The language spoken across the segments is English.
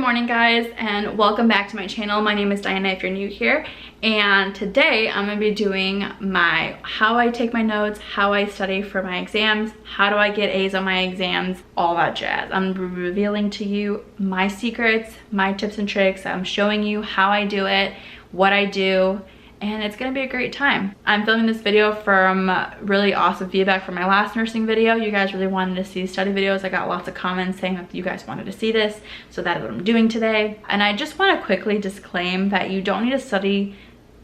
morning guys, and welcome back to my channel. My name is Diana if you're new here, and today I'm going to be doing how I take my notes, how I study for my exams, how do I get A's on my exams, all that jazz. I'm revealing to you my secrets, my tips and tricks. I'm showing you how I do it, what I do, and it's gonna be a great time. I'm filming this video from really awesome feedback from my last nursing video. You guys really wanted to see study videos. I got lots of comments saying that you guys wanted to see this, so that is what I'm doing today. And I just want to quickly disclaim that you don't need to study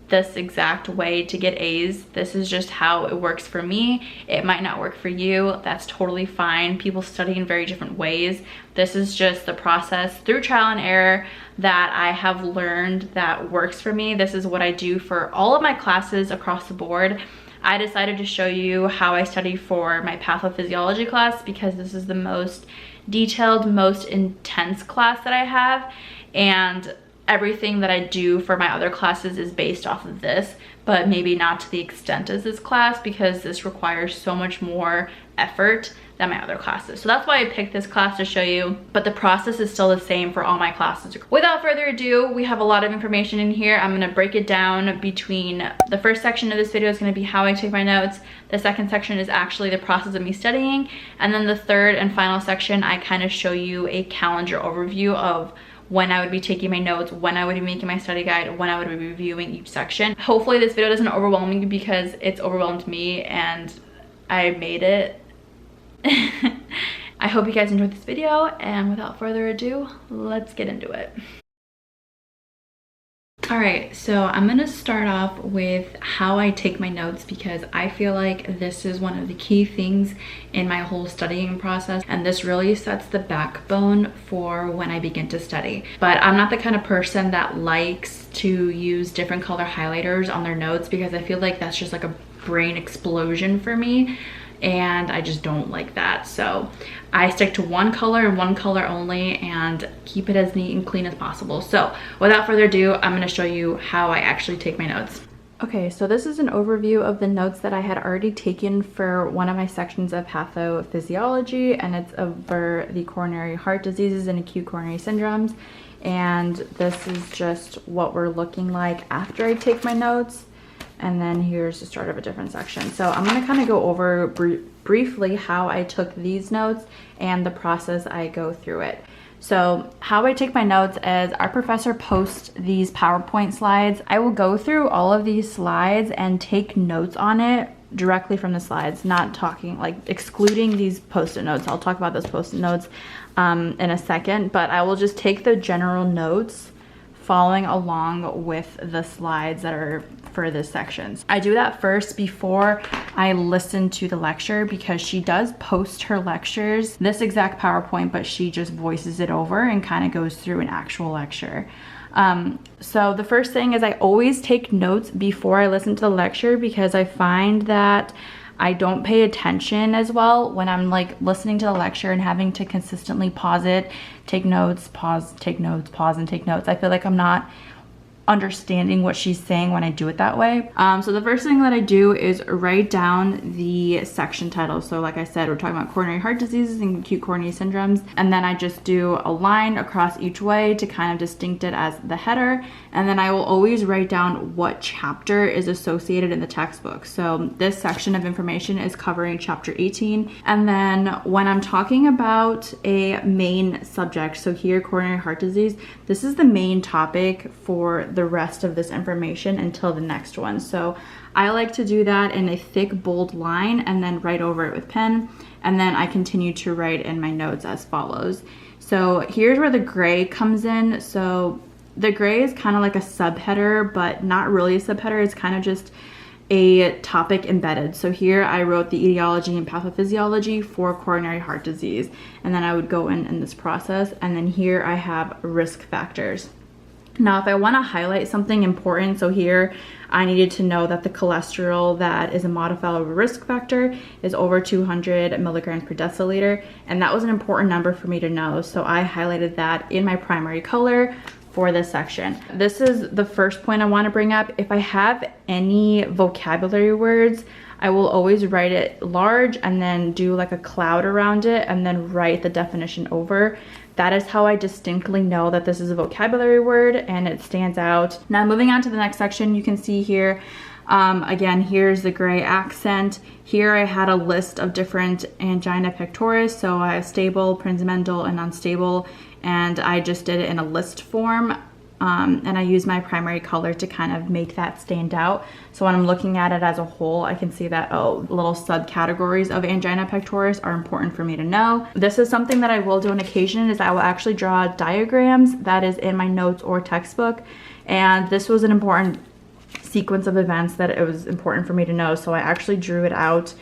this exact way to get A's. This is just how it works for me. It might not work for you. That's totally fine. People study in very different ways. This is just the process through trial and error that I have learned that works for me. This is what I do for all of my classes across the board. I decided to show you how I study for my pathophysiology class because this is the most detailed, most intense class that I have, and everything that I do for my other classes is based off of this, but maybe not to the extent as this class because this requires so much more effort than my other classes. So that's why I picked this class to show you, but the process is still the same for all my classes. Without further ado, we have a lot of information in here. I'm gonna break it down between the first section of this video is gonna be how I take my notes. The second section is actually the process of me studying. And then the third and final section, I kind of show you a calendar overview of when I would be taking my notes, when I would be making my study guide, when I would be reviewing each section. Hopefully this video doesn't overwhelm you because it's overwhelmed me and I made it. I hope you guys enjoyed this video, and without further ado, let's get into it. Alright, so I'm gonna start off with how I take my notes because I feel like this is one of the key things in my whole studying process, and this really sets the backbone for when I begin to study. But I'm not the kind of person that likes to use different color highlighters on their notes because I feel like that's just like a brain explosion for me, and I just don't like that. So I stick to one color and one color only and keep it as neat and clean as possible. So without further ado, I'm going to show you how I actually take my notes. Okay, so this is an overview of the notes that I had already taken for one of my sections of pathophysiology, and it's over the coronary heart diseases and acute coronary syndromes. And this is just what we're looking like after I take my notes. And then here's the start of a different section. So I'm going to kind of go over briefly how I took these notes and the process I go through it. So how I take my notes is our professor posts these PowerPoint slides. I will go through all of these slides and take notes on it directly from the slides, not talking, like excluding these post-it notes. I'll talk about those post-it notes in a second, but I will just take the general notes following along with the slides that are for this sections. I do that first before I listen to the lecture because she does post her lectures, this exact PowerPoint, but she just voices it over and kind of goes through an actual lecture. So the first thing is I always take notes before I listen to the lecture because I find that I don't pay attention as well when I'm like listening to the lecture and having to consistently pause it, take notes, pause, take notes, pause, and take notes. I feel like I'm not understanding what she's saying when I do it that way. So the first thing that I do is write down the section title. So like I said, we're talking about coronary heart diseases and acute coronary syndromes. And then I just do a line across each way to kind of distinct it as the header. And then I will always write down what chapter is associated in the textbook. So this section of information is covering chapter 18. And then when I'm talking about a main subject, so here coronary heart disease, this is the main topic for the rest of this information until the next one. So I like to do that in a thick bold line and then write over it with pen, and then I continue to write in my notes as follows. So here's where the gray comes in. So the gray is kind of like a subheader, but not really a subheader. It's kind of just a topic embedded. So here I wrote the etiology and pathophysiology for coronary heart disease, and then I would go in this process, and then here I have risk factors. Now, if I want to highlight something important, so here I needed to know that the cholesterol that is a modifiable risk factor is over 200 milligrams per deciliter, and that was an important number for me to know. So I highlighted that in my primary color for this section. This is the first point I want to bring up. If I have any vocabulary words, I will always write it large and then do like a cloud around it and then write the definition over, That is how I distinctly know that this is a vocabulary word and it stands out. Now moving on to the next section, you can see here, again, here's the gray accent. Here I had a list of different angina pectoris. So I have stable, princemental, and unstable, and I just did it in a list form. And I use my primary color to kind of make that stand out. So when I'm looking at it as a whole, I can see that, oh, little subcategories of angina pectoris are important for me to know. This is something that I will do on occasion, is I will actually draw diagrams that is in my notes or textbook. And this was an important sequence of events that it was important for me to know. So I actually drew it out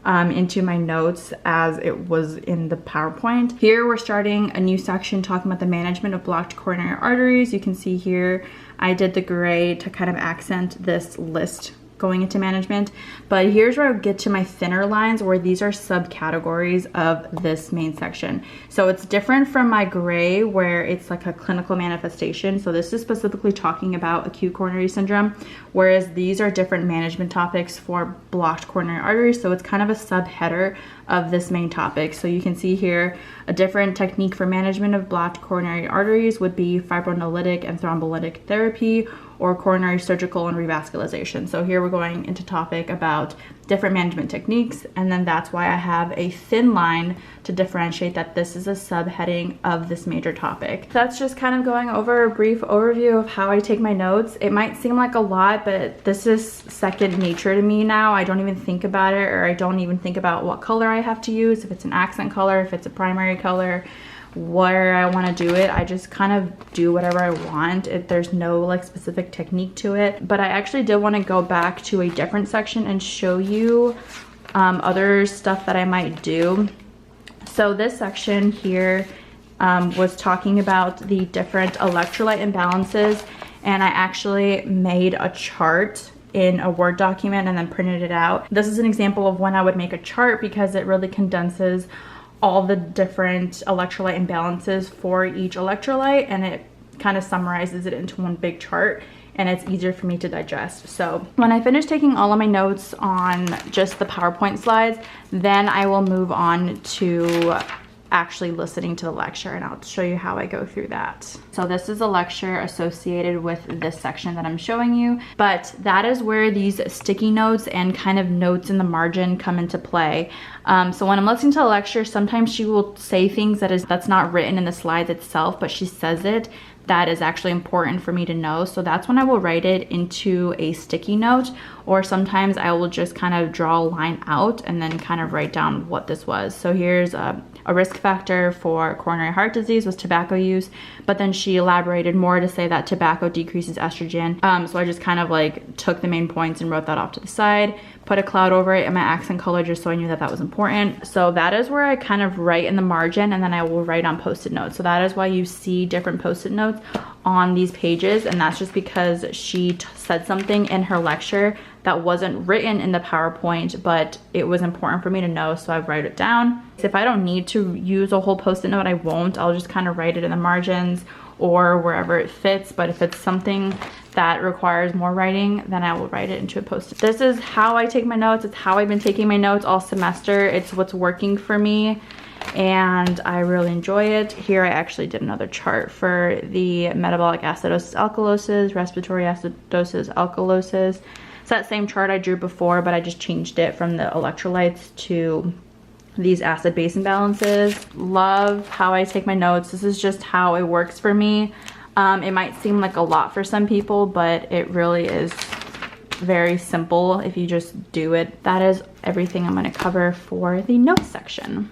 into my notes as it was in the PowerPoint. Here we're starting a new section talking about the management of blocked coronary arteries. You can see here I did the gray to kind of accent this list going into management. But here's where I get to my thinner lines, where these are subcategories of this main section. So it's different from my gray where it's like a clinical manifestation. So this is specifically talking about acute coronary syndrome, whereas these are different management topics for blocked coronary arteries. So it's kind of a subheader of this main topic. So you can see here a different technique for management of blocked coronary arteries would be fibrinolytic and thrombolytic therapy, or coronary surgical and revascularization. So here we're going into topic about different management techniques, and then that's why I have a thin line to differentiate that this is a subheading of this major topic. That's just kind of going over a brief overview of how I take my notes. It might seem like a lot, but this is second nature to me now. I don't even think about it, or I don't even think about what color I have to use, if it's an accent color, if it's a primary color, where I want to do it. I just kind of do whatever I want. There's no like specific technique to it. But I actually did want to go back to a different section and show you other stuff that I might do. So this section here was talking about the different electrolyte imbalances, and I actually made a chart in a Word document and then printed it out. This is an example of when I would make a chart, because it really condenses all the different electrolyte imbalances for each electrolyte, and it kind of summarizes it into one big chart, and it's easier for me to digest. So when I finish taking all of my notes on just the PowerPoint slides, then I will move on to actually listening to the lecture, and I'll show you how I go through that. So this is a lecture associated with this section that I'm showing you, but that is where these sticky notes and kind of notes in the margin come into play. So when I'm listening to a lecture, sometimes she will say things that's not written in the slides itself, but she says it, that is actually important for me to know. So that's when I will write it into a sticky note, or sometimes I will just kind of draw a line out and then kind of write down what this was. So here's a risk factor for coronary heart disease was tobacco use, but then she elaborated more to say that tobacco decreases estrogen. So I just kind of like took the main points and wrote that off to the side, put a cloud over it in my accent color just so I knew that that was important. So that is where I kind of write in the margin, and then I will write on post-it notes. So that is why you see different post-it notes on these pages, and that's just because she said something in her lecture that wasn't written in the PowerPoint, but it was important for me to know, so I write it down. If I don't need to use a whole post-it note, I won't. I'll just kind of write it in the margins or wherever it fits, but if it's something that requires more writing, then I will write it into a post-it. This is how I take my notes. It's how I've been taking my notes all semester. It's what's working for me, and I really enjoy it. Here I actually did another chart for the metabolic acidosis alkalosis, respiratory acidosis alkalosis. It's that same chart I drew before, but I just changed it from the electrolytes to these acid-base imbalances. Love how I take my notes. This is just how it works for me. It might seem like a lot for some people, but it really is very simple if you just do it. That is everything I'm going to cover for the notes section.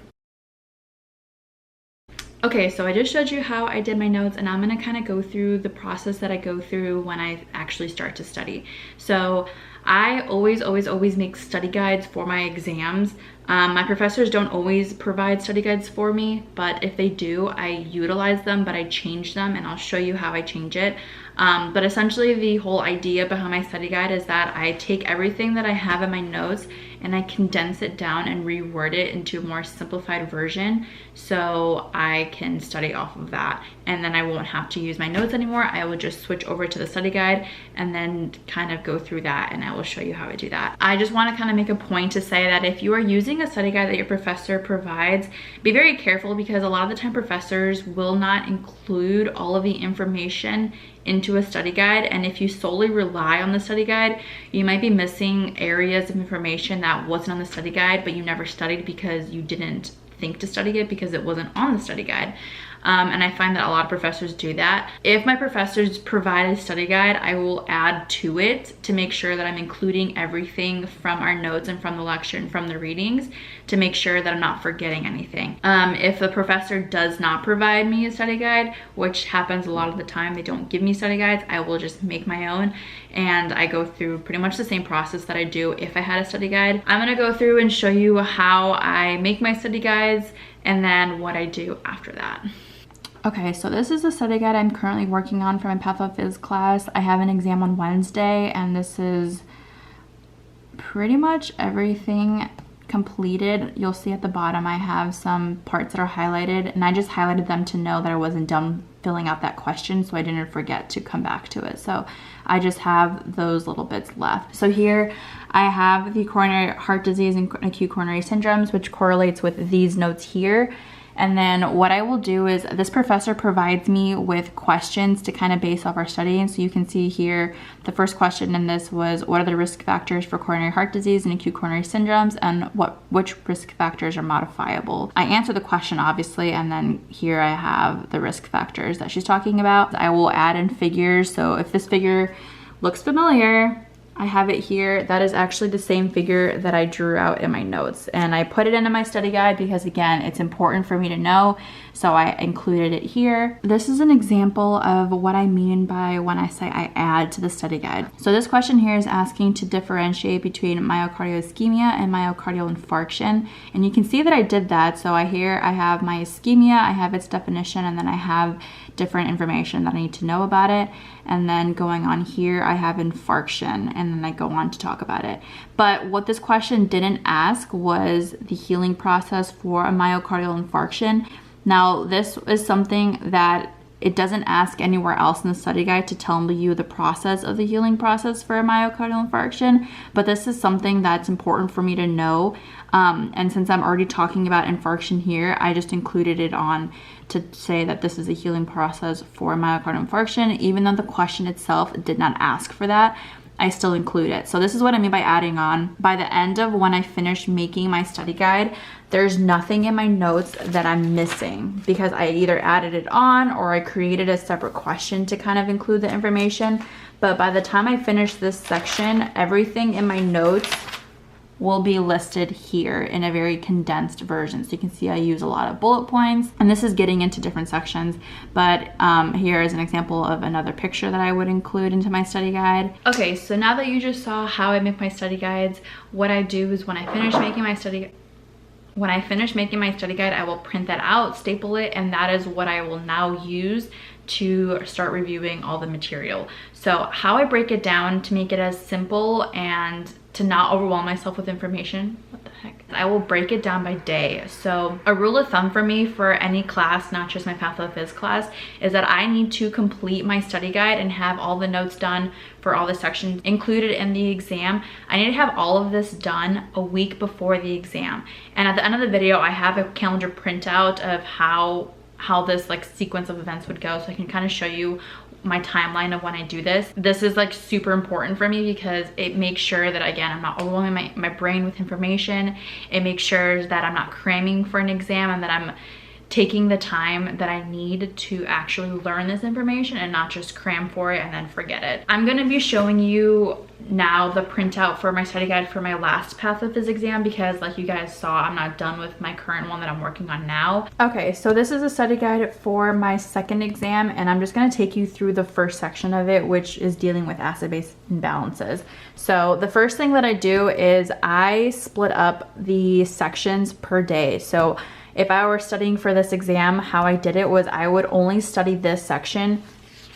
Okay, so I just showed you how I did my notes, and I'm gonna kind of go through the process that I go through when I actually start to study. So I always make study guides for my exams. My professors don't always provide study guides for me, but if they do, I utilize them, but I change them, and I'll show you how I change it. But essentially the whole idea behind my study guide is that I take everything that I have in my notes and I condense it down and reword it into a more simplified version so I can study off of that. And then I won't have to use my notes anymore. I will just switch over to the study guide and then kind of go through that, and I will show you how I do that. I just want to kind of make a point to say that if you are using a study guide that your professor provides, be very careful, because a lot of the time professors will not include all of the information into a study guide, and if you solely rely on the study guide, you might be missing areas of information that wasn't on the study guide, but you never studied because you didn't think to study it because it wasn't on the study guide. And I find that a lot of professors do that. If my professors provide a study guide, I will add to it to make sure that I'm including everything from our notes and from the lecture and from the readings to make sure that I'm not forgetting anything. If the professor does not provide me a study guide, which happens a lot of the time, they don't give me study guides, I will just make my own, and I go through pretty much the same process that I do if I had a study guide. I'm gonna go through and show you how I make my study guides and then what I do after that. Okay, so this is the study guide I'm currently working on for my Patho-Phys class. I have an exam on Wednesday, and this is pretty much everything completed. You'll see at the bottom I have some parts that are highlighted, and I just highlighted them to know that I wasn't done filling out that question so I didn't forget to come back to it. So I just have those little bits left. So here I have the coronary heart disease and acute coronary syndromes, which correlates with these notes here. And then what I will do is this professor provides me with questions to kind of base off our studying. So you can see here, the first question in this was, what are the risk factors for coronary heart disease and acute coronary syndromes, and which risk factors are modifiable? I answer the question, obviously, and then here I have the risk factors that she's talking about. I will add in figures. So if this figure looks familiar, I have it here. That is actually the same figure that I drew out in my notes, and I put it into my study guide because, again, it's important for me to know, so I included it here. This is an example of what I mean by when I say I add to the study guide. So this question here is asking to differentiate between myocardial ischemia and myocardial infarction, and you can see that I did that. So I have my ischemia, I have its definition, and then I have different information that I need to know about it. And then going on here, I have infarction, and then I go on to talk about it. But what this question didn't ask was the healing process for a myocardial infarction. Now, this is something that it doesn't ask anywhere else in the study guide to tell you the process of the healing process for a myocardial infarction, but this is something that's important for me to know. And since I'm already talking about infarction here, I just included it on to say that this is a healing process for myocardial infarction. Even though the question itself did not ask for that, I still include it. So this is what I mean by adding on. By the end of when I finish making my study guide, there's nothing in my notes that I'm missing because I either added it on or I created a separate question to kind of include the information. But by the time I finish this section, everything in my notes will be listed here in a very condensed version. So you can see I use a lot of bullet points, and this is getting into different sections, but here is an example of another picture that I would include into my study guide. Okay, so now that you just saw how I make my study guides, what I do is when I finish making my study guide, I will print that out, staple it, and that is what I will now use to start reviewing all the material. So how I break it down to make it as simple and to not overwhelm myself with information, what the heck? I will break it down by day. So a rule of thumb for me for any class, not just my Patho-Phys class, is that I need to complete my study guide and have all the notes done for all the sections included in the exam. I need to have all of this done a week before the exam. And at the end of the video, I have a calendar printout of how this like sequence of events would go, so I can kind of show you my timeline of when I do this. This is like super important for me because it makes sure that, again, I'm not overwhelming my brain with information. It makes sure that I'm not cramming for an exam and that I'm taking the time that I need to actually learn this information and not just cram for it and then forget it. I'm gonna be showing you now the printout for my study guide for my last Patho-Phys exam because, like you guys saw, I'm not done with my current one that I'm working on now. Okay, so this is a study guide for my second exam, and I'm just gonna take you through the first section of it, which is dealing with acid-base imbalances. So the first thing that I do is I split up the sections per day. So if I were studying for this exam, how I did it was I would only study this section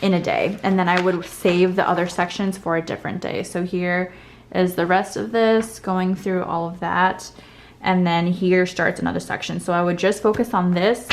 in a day, and then I would save the other sections for a different day. So here is the rest of this, going through all of that. And then here starts another section. So I would just focus on this,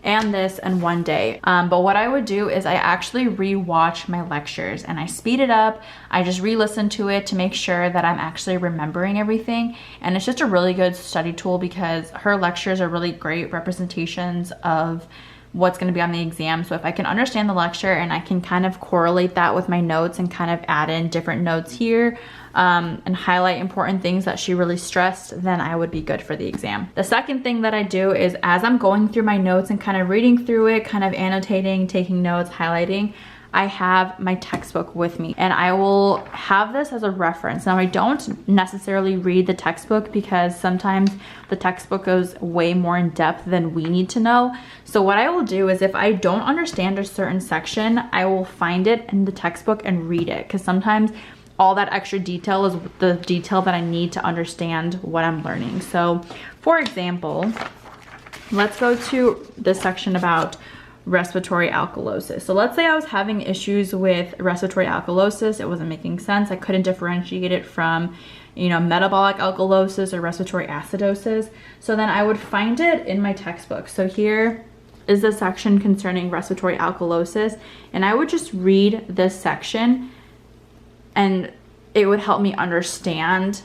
and this in one day. But what I would do is I actually re-watch my lectures and I speed it up. I just re-listen to it to make sure that I'm actually remembering everything. And it's just a really good study tool because her lectures are really great representations of what's going to be on the exam. So if I can understand the lecture and I can kind of correlate that with my notes and kind of add in different notes here, and highlight important things that she really stressed, then I would be good for the exam. The second thing that I do is as I'm going through my notes and kind of reading through it, kind of annotating, taking notes, highlighting, I have my textbook with me and I will have this as a reference. Now I don't necessarily read the textbook because sometimes the textbook goes way more in depth than we need to know. So what I will do is if I don't understand a certain section, I will find it in the textbook and read it, because sometimes all that extra detail is the detail that I need to understand what I'm learning. So for example, let's go to this section about respiratory alkalosis. So let's say I was having issues with respiratory alkalosis. It wasn't making sense. I couldn't differentiate it from, metabolic alkalosis or respiratory acidosis. So then I would find it in my textbook. So here is the section concerning respiratory alkalosis, and I would just read this section and it would help me understand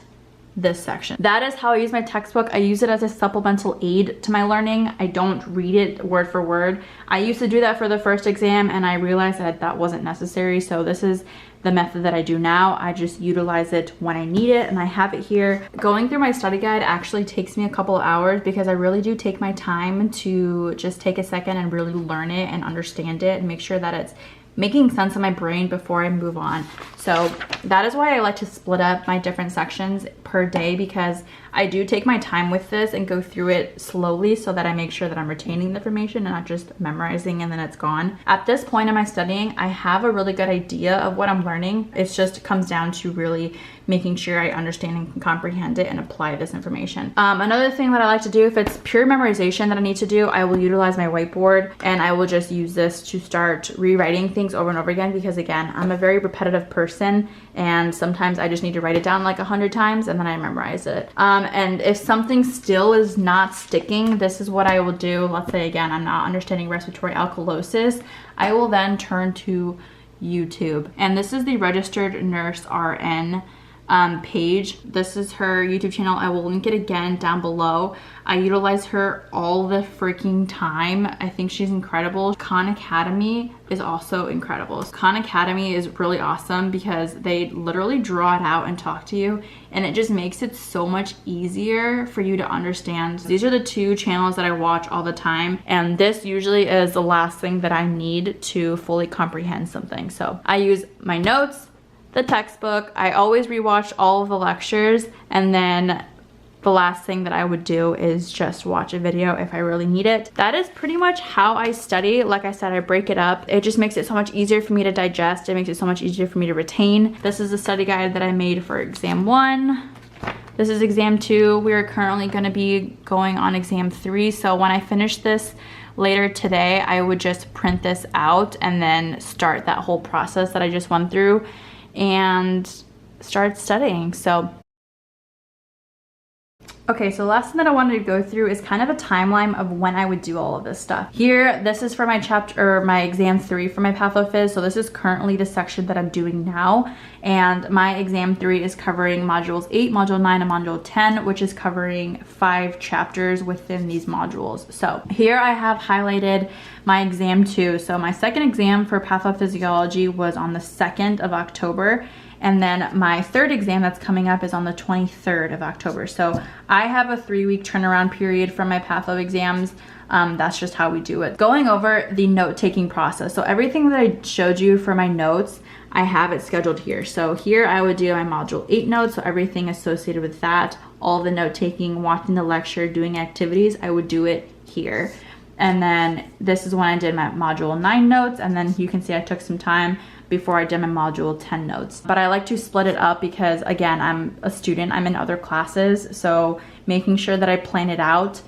this section. That is how I use my textbook. I use it as a supplemental aid to my learning. I don't read it word for word. I used to do that for the first exam and I realized that that wasn't necessary. So this is the method that I do now. I just utilize it when I need it and I have it here. Going through my study guide actually takes me a couple of hours because I really do take my time to just take a second and really learn it and understand it and make sure that it's making sense in my brain before I move on. So that is why I like to split up my different sections per day, because I do take my time with this and go through it slowly so that I make sure that I'm retaining the information and not just memorizing and then it's gone. At this point in my studying, I have a really good idea of what I'm learning. It just comes down to really making sure I understand and can comprehend it and apply this information. Another thing that I like to do, if it's pure memorization that I need to do, I will utilize my whiteboard and I will just use this to start rewriting things over and over again, because again, I'm a very repetitive person and sometimes I just need to write it down like 100 times and then I memorize it. And if something still is not sticking, this is what I will do. Let's say again, I'm not understanding respiratory alkalosis. I will then turn to YouTube. And this is the registered nurse RN page. This is her YouTube channel. I will link it again down below. I utilize her all the freaking time. I think she's incredible. Khan Academy is also incredible. Khan Academy is really awesome because they literally draw it out and talk to you, and it just makes it so much easier for you to understand. These are the two channels that I watch all the time, and this usually is the last thing that I need to fully comprehend something. So I use my notes, the textbook, I always rewatch all of the lectures, and then the last thing that I would do is just watch a video if I really need it. That is pretty much how I study. Like I said, I break it up. It just makes it so much easier for me to digest. It makes it so much easier for me to retain. This is the study guide that I made for exam 1. This is exam 2. We are currently going to be going on exam 3. So when I finish this later today, I would just print this out and then start that whole process that I just went through and start studying. So okay, so the last thing that I wanted to go through is kind of a timeline of when I would do all of this stuff. Here, this is for my chapter, or my exam 3 for my pathophys. So this is currently the section that I'm doing now. And my exam 3 is covering modules 8, module 9, and module 10, which is covering 5 chapters within these modules. So here I have highlighted my exam 2. So my second exam for pathophysiology was on the 2nd of October. And then my third exam that's coming up is on the 23rd of October. So I have a 3-week turnaround period from my patho exams. That's just how we do it. Going over the note-taking process. So everything that I showed you for my notes, I have it scheduled here. So here I would do my module 8 notes. So everything associated with that, all the note-taking, watching the lecture, doing activities, I would do it here. And then this is when I did my module 9 notes. And then you can see I took some time before I did my module 10 notes. But I like to split it up because again, I'm a student, I'm in other classes. So making sure that I plan it out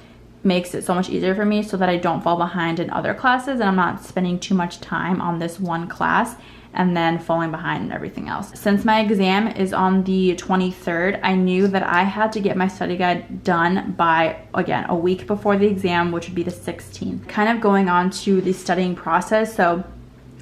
makes it so much easier for me so that I don't fall behind in other classes and I'm not spending too much time on this one class. and then falling behind and everything else. Since my exam is on the 23rd, I knew that I had to get my study guide done by, again, a week before the exam, which would be the 16th. Kind of going on to the studying process. So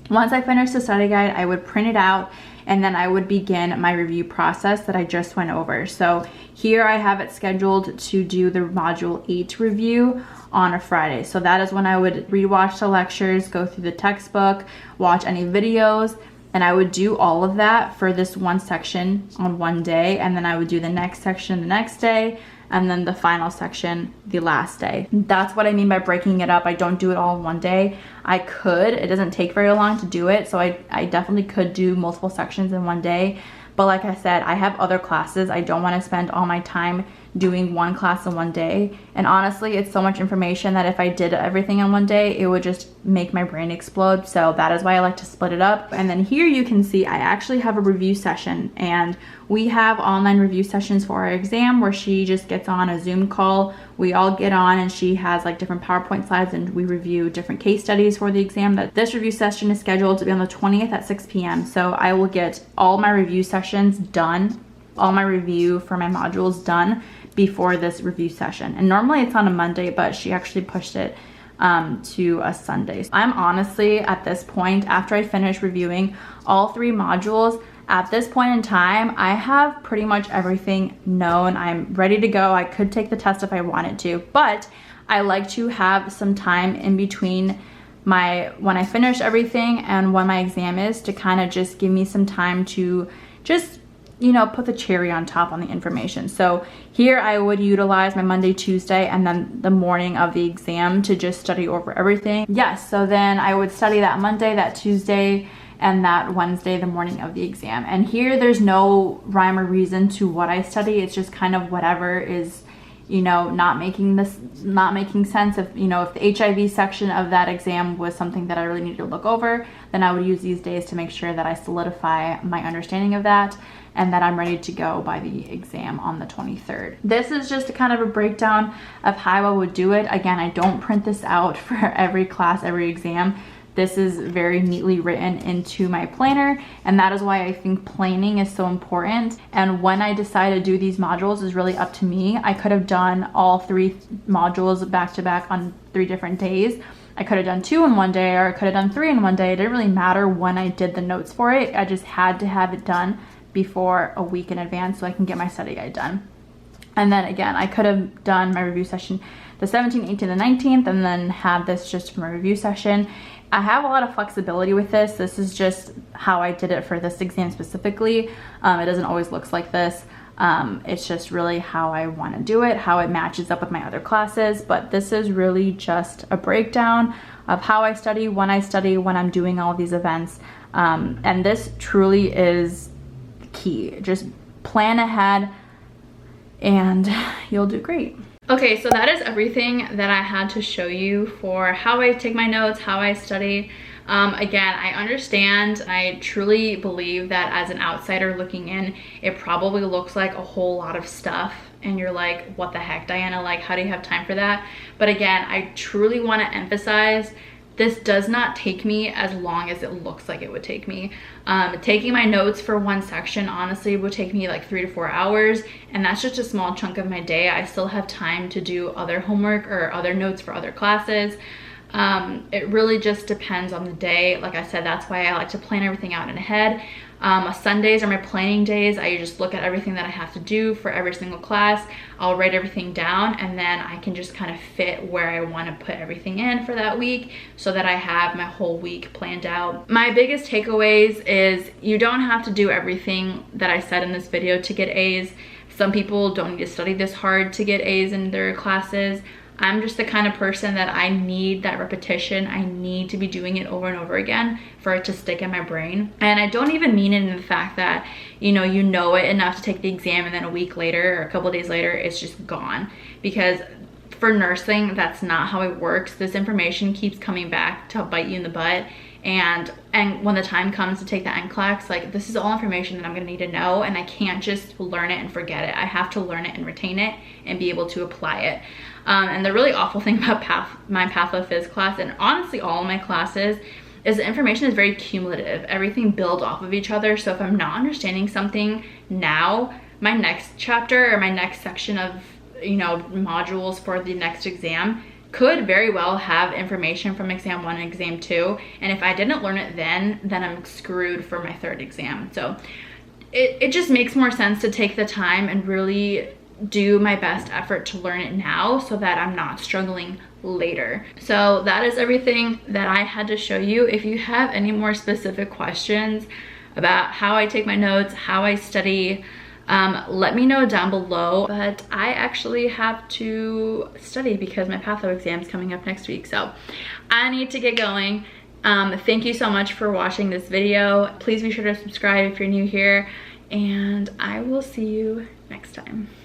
once I finished the study guide, I would print it out and then I would begin my review process that I just went over. So here I have it scheduled to do the Module 8 review on a Friday. So that is when I would rewatch the lectures, go through the textbook, watch any videos, and I would do all of that for this one section on one day, and then I would do the next section the next day, and then the final section the last day. That's what I mean by breaking it up. I don't do it all in one day. I could, it doesn't take very long to do it, so I definitely could do multiple sections in one day. But like I said, I have other classes. I don't want to spend all my time doing one class in one day. And honestly, it's so much information that if I did everything in one day, it would just make my brain explode. So that is why I like to split it up. And then here you can see I actually have a review session, and we have online review sessions for our exam where she just gets on a Zoom call. We all get on and she has like different PowerPoint slides and we review different case studies for the exam. This review session is scheduled to be on the 20th at 6 p.m. So I will get all my review sessions done, all my review for my modules done before this review session. And normally it's on a Monday, but she actually pushed it to a Sunday. So I'm honestly at this point, after I finish reviewing all 3 modules, at this point in time, I have pretty much everything known. I'm ready to go. I could take the test if I wanted to, but I like to have some time in between when I finish everything and when my exam is, to kind of just give me some time to just, you know, put the cherry on top on the information. So here I would utilize my Monday, Tuesday, and then the morning of the exam to just study over everything. Yes, so then I would study that Monday, that Tuesday, and that Wednesday, the morning of the exam. And here there's no rhyme or reason to what I study. It's just kind of whatever is, you know, not making sense. If, you know, if the HIV section of that exam was something that I really needed to look over, then I would use these days to make sure that I solidify my understanding of that and that I'm ready to go by the exam on the 23rd. This is just a kind of a breakdown of how I would do it. Again, I don't print this out for every class, every exam. This is very neatly written into my planner, and that is why I think planning is so important. And when I decide to do these modules is really up to me. I could have done all 3 modules back to back on 3 different days. I could have done 2 in one day, or I could have done 3 in one day. It didn't really matter when I did the notes for it. I just had to have it done before a week in advance so I can get my study guide done. And then again, I could have done my review session the 17th, 18th, and 19th, and then have this just for my review session. I have a lot of flexibility with this. This is just how I did it for this exam specifically. It doesn't always look like this. It's just really how I want to do it, how it matches up with my other classes. But this is really just a breakdown of how I study, when I'm doing all these events. And this truly is key. Just plan ahead and you'll do great. Okay, so that is everything that I had to show you for how I take my notes, how I study. Again, I understand, I truly believe that as an outsider looking in, it probably looks like a whole lot of stuff and you're like, what the heck, Diana, like, how do you have time for that? But again, I truly want to emphasize, this does not take me as long as it looks like it would take me. Taking my notes for one section honestly would take me like 3 to 4 hours, and that's just a small chunk of my day. I still have time to do other homework or other notes for other classes. It really just depends on the day. Like I said, that's why I like to plan everything out in ahead. Sundays are my planning days. I just look at everything that I have to do for every single class. I'll write everything down, and then I can just kind of fit where I want to put everything in for that week so that I have my whole week planned out. My biggest takeaways is you don't have to do everything that I said in this video to get A's. Some people don't need to study this hard to get A's in their classes. I'm just the kind of person that I need that repetition. I need to be doing it over and over again for it to stick in my brain. And I don't even mean it in the fact that, you know it enough to take the exam and then a week later or a couple days later, it's just gone. Because for nursing, that's not how it works. This information keeps coming back to bite you in the butt. And when the time comes to take the NCLEX, like, this is all information that I'm gonna need to know, and I can't just learn it and forget it. I have to learn it and retain it and be able to apply it. And the really awful thing about my Patho Phys class, and honestly all of my classes, is the information is very cumulative. Everything builds off of each other. So if I'm not understanding something now, my next chapter or my next section of, you know, modules for the next exam could very well have information from exam 1 and exam 2. And if I didn't learn it then I'm screwed for my 3rd exam. So it just makes more sense to take the time and really do my best effort to learn it now so that I'm not struggling later. So that is everything that I had to show you. If you have any more specific questions about how I take my notes, how I study, let me know down below. But I actually have to study because my patho exam is coming up next week, so I need to get going. Thank you so much for watching this video. Please be sure to subscribe if you're new here, and I will see you next time.